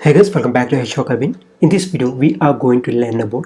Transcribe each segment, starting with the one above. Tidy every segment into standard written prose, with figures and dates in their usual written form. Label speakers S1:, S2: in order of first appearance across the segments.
S1: Hey guys, welcome back to HR Cabin. In this video, we are going to learn about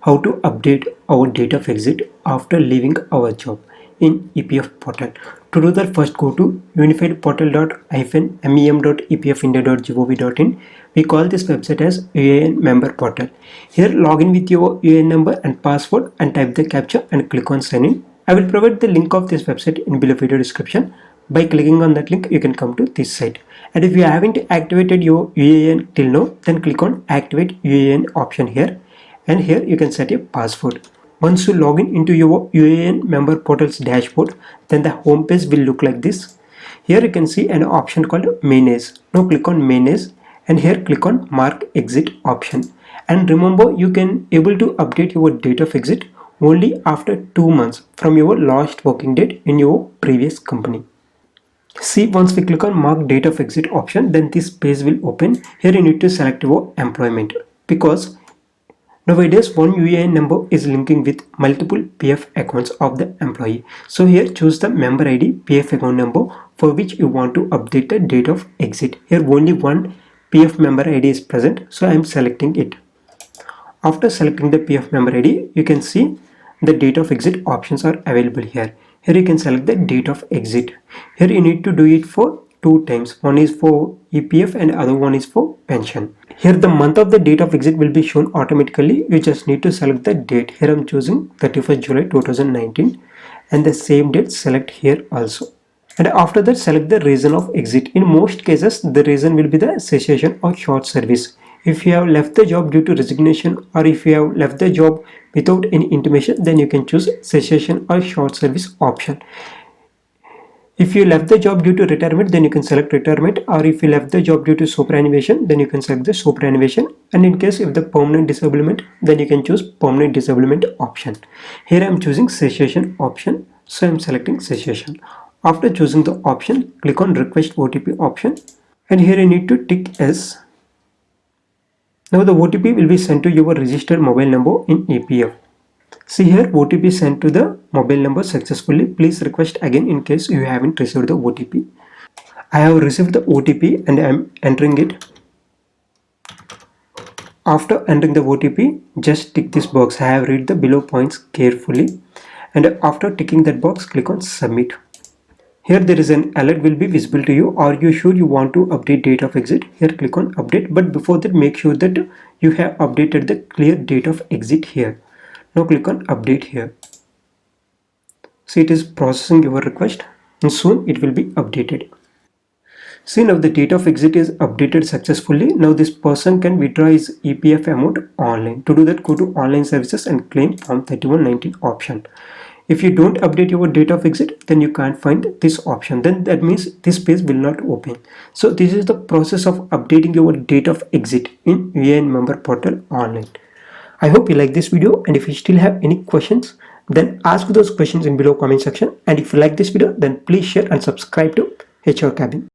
S1: how to update our date of exit after leaving our job in EPF portal. To do that, first go to unifiedportal.mem.epfindia.gov.in. We call this website as UAN member portal. Here, log in with your UAN number and password and type the captcha and click on sign in. I will provide the link of this website in below video description. By clicking on that link, you can come to this site. And if you haven't activated your UAN till now, then click on activate UAN option here. And here you can set a password. Once you log in into your UAN member portal's dashboard, then the home page will look like this. Here you can see an option called manage. Now click on manage and here click on mark exit option. And remember, you can able to update your date of exit only after 2 months from your last working date in your previous company. See, once we click on mark date of exit option, then this page will open. Here you need to select your employment because nowadays one UAN number is linking with multiple PF accounts of the employee. So here choose the member ID PF account number for which you want to update the date of exit. Here only one PF member ID is present, so I am selecting it. After selecting the PF member ID, you can see the date of exit options are available here. Here you can select the date of exit. Here you need to do it for 2 times. One is for EPF and other one is for pension. Here the month of the date of exit will be shown automatically. You just need to select the date. Here I am choosing 31st July 2019 and the same date select here also. And after that select the reason of exit. In most cases the reason will be the cessation or short service. If you have left the job due to resignation or if you have left the job without any intimation, then you can choose cessation or short service option. If you left the job due to retirement, then you can select retirement, or if you left the job due to superannuation, then you can select the superannuation. And in case if the permanent disablement, then you can choose permanent disablement option. Here I am choosing cessation option, so I am selecting cessation. After choosing the option, click on request OTP option and here you need to tick yes. Now the OTP will be sent to your registered mobile number in EPF. See here, OTP sent to the mobile number successfully. Please request again in case you haven't received the OTP. I have received the OTP and I am entering it. After entering the OTP, just tick this box. I have read the below points carefully. And after ticking that box, click on submit. Here there is an alert will be visible to you. Are you sure you want to update date of exit? Here click on update, but before that make sure that you have updated the clear date of exit here. Now click on update here. See, it is processing your request and soon it will be updated. See, now the date of exit is updated successfully. Now this person can withdraw his EPF amount online. To do that, go to online services and claim form 3119 option. If you don't update your date of exit, then you can't find this option. Then that means this page will not open. So this is the process of updating your date of exit in UAN member portal online. I hope you like this video, and if you still have any questions, then ask those questions in below comment section. And if you like this video, then please share and subscribe to HR Cabin.